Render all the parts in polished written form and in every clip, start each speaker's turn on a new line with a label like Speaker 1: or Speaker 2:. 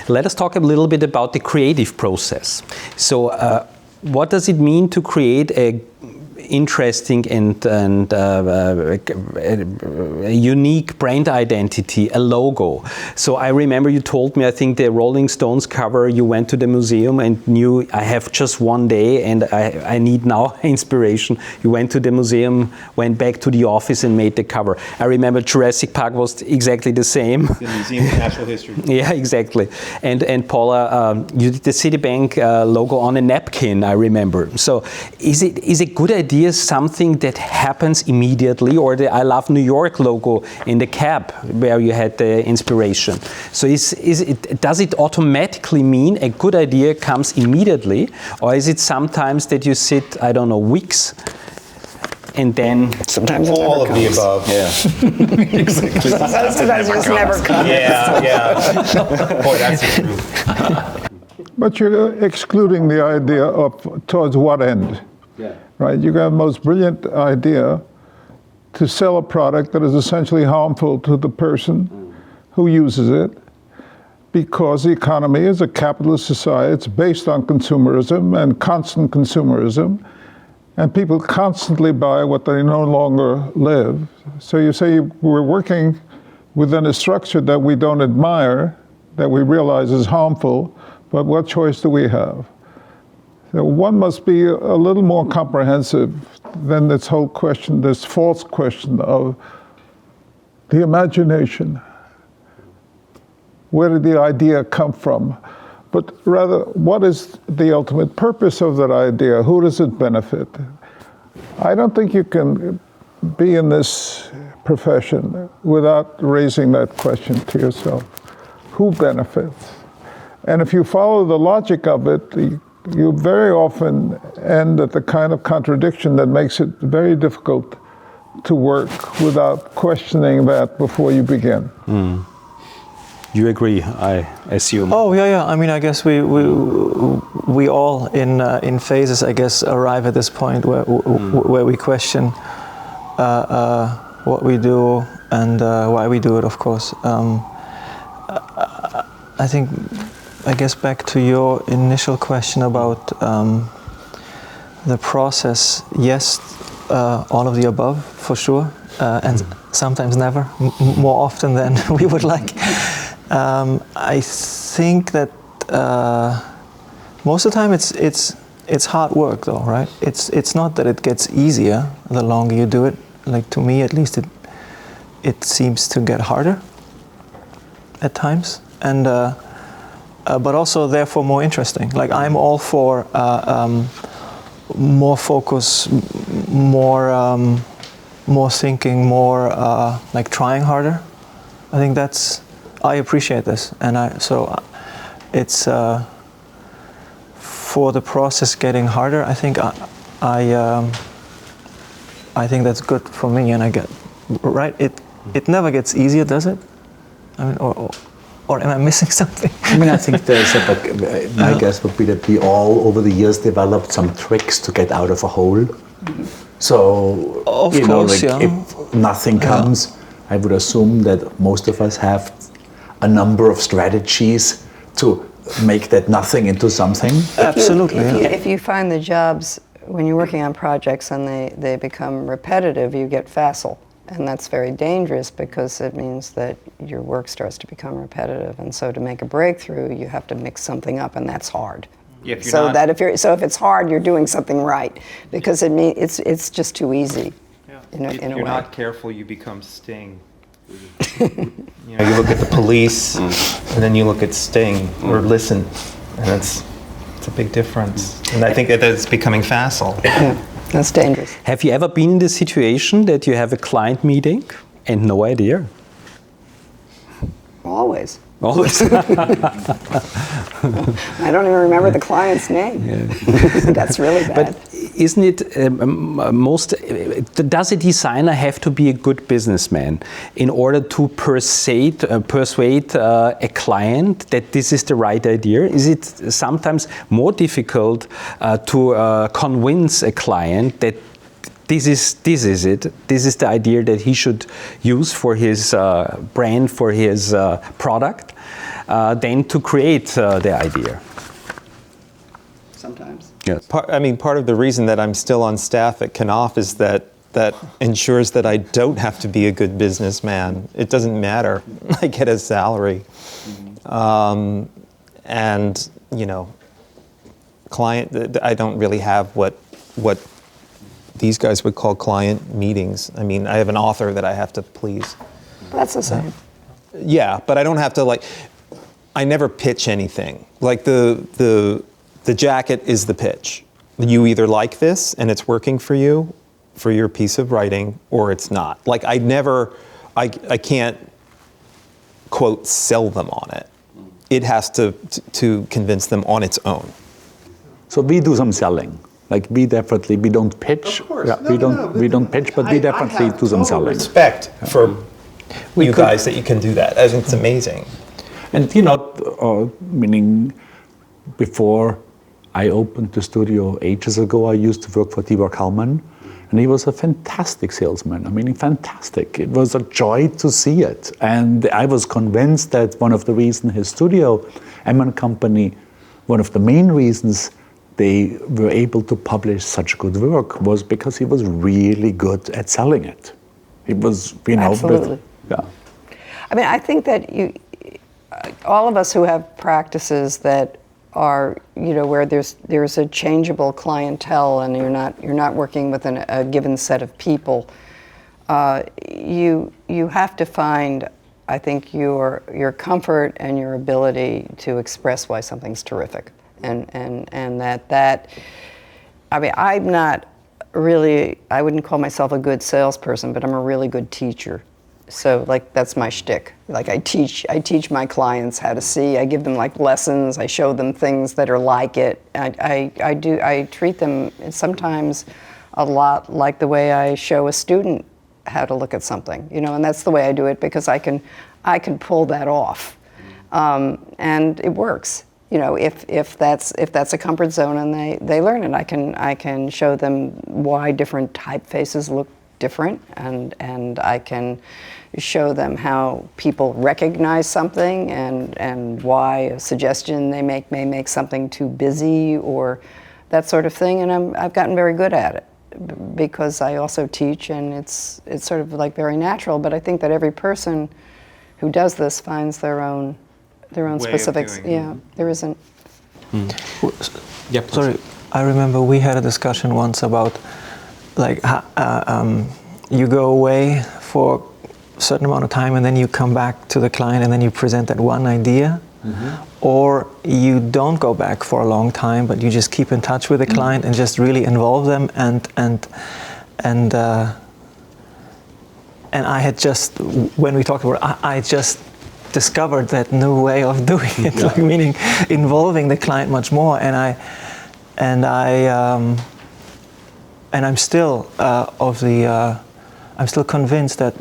Speaker 1: Let us talk a little bit about the creative process. So what does it mean to create a interesting and a unique brand identity, a logo? So I remember you told me, I think the Rolling Stones cover, you went to the museum and knew I have just one day and I need now inspiration. You went to the museum, went back to the office and made the cover. I remember Jurassic Park was exactly the same.
Speaker 2: The Museum of Natural History.
Speaker 1: Yeah, exactly. And Paula, you did the Citibank logo on a napkin, I remember. So is it good idea something that happens immediately, or the I Love New York logo in the cab where you had the inspiration? So does it automatically mean a good idea comes immediately, or is it sometimes that you sit, I don't know, weeks and then
Speaker 3: sometimes
Speaker 2: all of the above?
Speaker 1: Yeah.
Speaker 3: Exactly. Sometimes it just never comes.
Speaker 2: Yeah. Boy, that's the truth.
Speaker 4: But you're excluding the idea of towards what end.
Speaker 1: Yeah.
Speaker 4: Right? You got the most brilliant idea to sell a product that is essentially harmful to the person who uses it, because the economy is a capitalist society. It's based on consumerism and constant consumerism, and people constantly buy what they no longer live. So you say we're working within a structure that we don't admire, that we realize is harmful, but what choice do we have? So one must be a little more comprehensive than this whole question, this false question of the imagination. Where did the idea come from? But rather, what is the ultimate purpose of that idea? Who does it benefit? I don't think you can be in this profession without raising that question to yourself. Who benefits? And if you follow the logic of it, you very often end at the kind of contradiction that makes it very difficult to work without questioning that before you begin.
Speaker 1: You agree, I assume?
Speaker 5: Oh yeah. I mean, I guess we all in phases, I guess, arrive at this point where we question what we do and why we do it. Of course, I guess back to your initial question about the process. Yes, all of the above for sure, and sometimes never, more often than we would like. I think that most of the time it's hard work, though, right? It's not that it gets easier the longer you do it. Like, to me, at least, it seems to get harder at times, and but also therefore more interesting. Like, I'm all for more focus, more thinking, more like trying harder. I think I appreciate this, and it's for the process getting harder. I think I think that's good for me, and I get right. It never gets easier, does it? I mean, or am I missing something?
Speaker 6: I mean, I think my guess would be that we all over the years developed some tricks to get out of a hole. So if nothing comes, I would assume that most of us have a number of strategies to make that nothing into something.
Speaker 5: Absolutely.
Speaker 3: If you find the jobs, when you're working on projects and they become repetitive, you get facile. And that's very dangerous, because it means that your work starts to become repetitive. And so to make a breakthrough, you have to mix something up, and that's hard. If it's hard, you're doing something right, because it's just too easy. In a way. If you're not careful, you become Sting. You look at the Police, and then you look at Sting or Listen, and it's a big difference. And I think that it's becoming facile. Yeah, that's dangerous.
Speaker 1: Have you ever been in the situation that you have a client meeting and no idea?
Speaker 3: Always. I don't even remember the client's name. Yeah. That's really bad.
Speaker 1: But isn't it does a designer have to be a good businessman in order to persuade a client that this is the right idea? Is it sometimes more difficult to convince a client that this is it. This is the idea that he should use for his brand, for his product, than to create the idea.
Speaker 3: Sometimes.
Speaker 1: Yes.
Speaker 7: Part of the reason that I'm still on staff at Knopf is that ensures that I don't have to be a good businessman. It doesn't matter. I get a salary. And, you know, I don't really have what these guys would call client meetings. I mean, I have an author that I have to please.
Speaker 3: That's the same.
Speaker 7: Yeah, but I don't have to, I never pitch anything. Like the jacket is the pitch. You either like this and it's working for you, for your piece of writing, or it's not. Like I can't, quote, sell them on it. It has to convince them on its own.
Speaker 6: So we do some selling. Like we don't pitch.
Speaker 2: Of course.
Speaker 6: Yeah, we don't pitch, but we definitely do some selling.
Speaker 7: Respect for you guys that you can do that. I think it's amazing.
Speaker 6: And you know, meaning before I opened the studio ages ago, I used to work for Tibor Kalman, and he was a fantastic salesman. I mean, fantastic. It was a joy to see it. And I was convinced that one of the reasons his studio, M & Company, one of the main reasons they were able to publish such good work was because he was really good at selling it. He was, you know,
Speaker 3: Absolutely.
Speaker 6: Yeah.
Speaker 3: I mean, I think that all of us who have practices that are, you know, where there's a changeable clientele and you're not working with a given set of people, you have to find, I think, your comfort and your ability to express why something's terrific, and that I mean, I'm not really, I wouldn't call myself a good salesperson, but I'm a really good teacher. So like that's my shtick. Like I teach my clients how to see. I give them like lessons. I show them things that are like it. I treat them sometimes a lot like the way I show a student how to look at something. You know, and that's the way I do it because I can pull that off, and it works. You know, if that's a comfort zone and they learn it, I can show them why different typefaces look different, and I can show them how people recognize something and why a suggestion they make may make something too busy or that sort of thing. And I've gotten very good at it because I also teach, and it's sort of like very natural. But I think that every person who does this finds their own specifics. Yeah, there isn't.
Speaker 1: Yep.
Speaker 5: Sorry, I remember we had a discussion once about like you go away for a certain amount of time and then you come back to the client and then you present that one idea, or you don't go back for a long time but you just keep in touch with the client and just really involve them and I had just, when we talked about it, I just discovered that new way of doing it, like meaning involving the client much more, and I'm still I'm still convinced that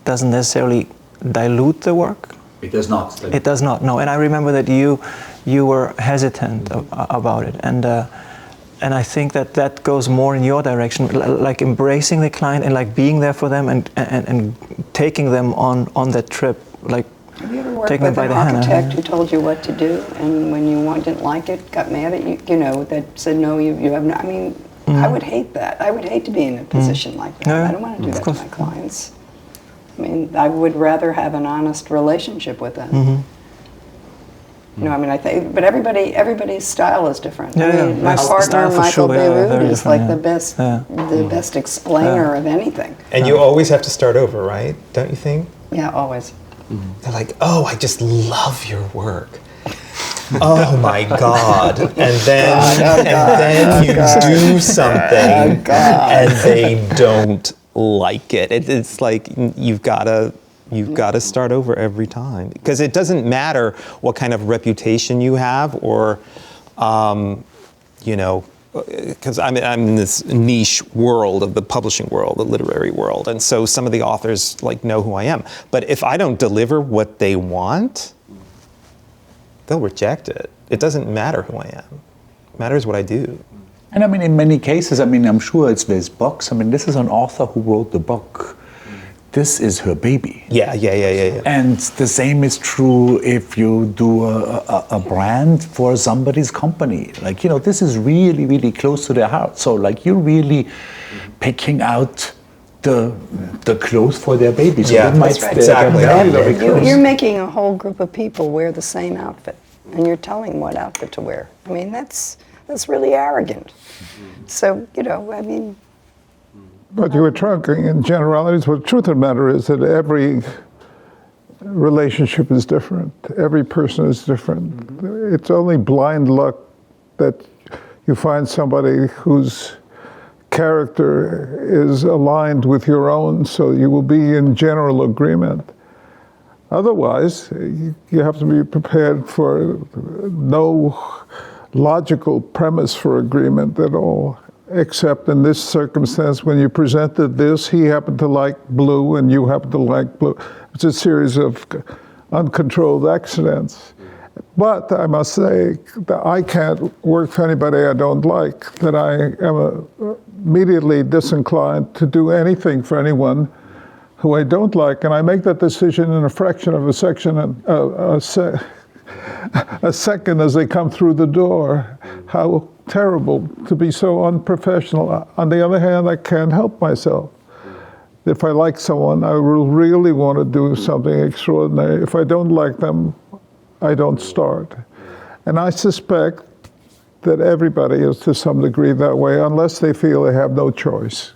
Speaker 5: doesn't necessarily dilute the work.
Speaker 6: It does not.
Speaker 5: It does not. No, and I remember that you were hesitant about it, and I think that goes more in your direction, like embracing the client and like being there for them and taking them on that trip, like
Speaker 3: Have you ever worked
Speaker 5: taking them
Speaker 3: with
Speaker 5: by
Speaker 3: an
Speaker 5: the hand.
Speaker 3: architect who told you what to do, and when you didn't like it, got mad at you? You know, that said no, you have no. I mean, I would hate that. I would hate to be in a position like that.
Speaker 5: Yeah,
Speaker 3: I don't want to do that to
Speaker 5: course.
Speaker 3: my clients. I mean, I would rather have an honest relationship with them. You know, I mean, I think, but everybody's style is different.
Speaker 5: Yeah,
Speaker 3: I mean,
Speaker 5: yeah.
Speaker 3: my partner
Speaker 5: Style for
Speaker 3: Michael
Speaker 5: sure, yeah,
Speaker 3: Beirut
Speaker 5: very
Speaker 3: is
Speaker 5: different,
Speaker 3: like
Speaker 5: yeah.
Speaker 3: the best explainer of anything.
Speaker 7: And you always have to start over, right? Don't you think?
Speaker 3: Yeah, always.
Speaker 7: They're like, oh, I just love your work. Oh my God. And then you do something and they don't like it. It's like you've got to start over every time, because it doesn't matter what kind of reputation you have, or you know, because I'm in this niche world of the publishing world, the literary world, and so some of the authors like know who I am. But if I don't deliver what they want, they'll reject it. It doesn't matter who I am. It matters what I do.
Speaker 6: And I mean, in many cases, I mean, I'm sure it's this box. I mean, this is an author who wrote the book. This is her baby.
Speaker 7: Yeah.
Speaker 6: And the same is true if you do a brand for somebody's company. Like, you know, this is really, really close to their heart. So, like, you're really picking out the clothes for their baby. So
Speaker 7: Yeah,
Speaker 6: that's
Speaker 7: right. Exactly.
Speaker 6: Very close.
Speaker 3: You're making a whole group of people wear the same outfit, and you're telling them what outfit to wear. I mean, that's really arrogant. So, you know, I mean...
Speaker 4: But you were talking in generalities. Well, the truth of the matter is that every relationship is different. Every person is different. It's only blind luck that you find somebody whose character is aligned with your own, so you will be in general agreement. Otherwise, you have to be prepared for no logical premise for agreement at all. Except in this circumstance, when you presented this, he happened to like blue and you happen to like blue. It's a series of uncontrolled accidents. But I must say that I can't work for anybody I don't like, that I am immediately disinclined to do anything for anyone who I don't like. And I make that decision in a fraction of a second as they come through the door. How terrible to be so unprofessional. On the other hand, I can't help myself. If I like someone, I will really want to do something extraordinary. If I don't like them, I don't start. And I suspect that everybody is to some degree that way, unless they feel they have no choice.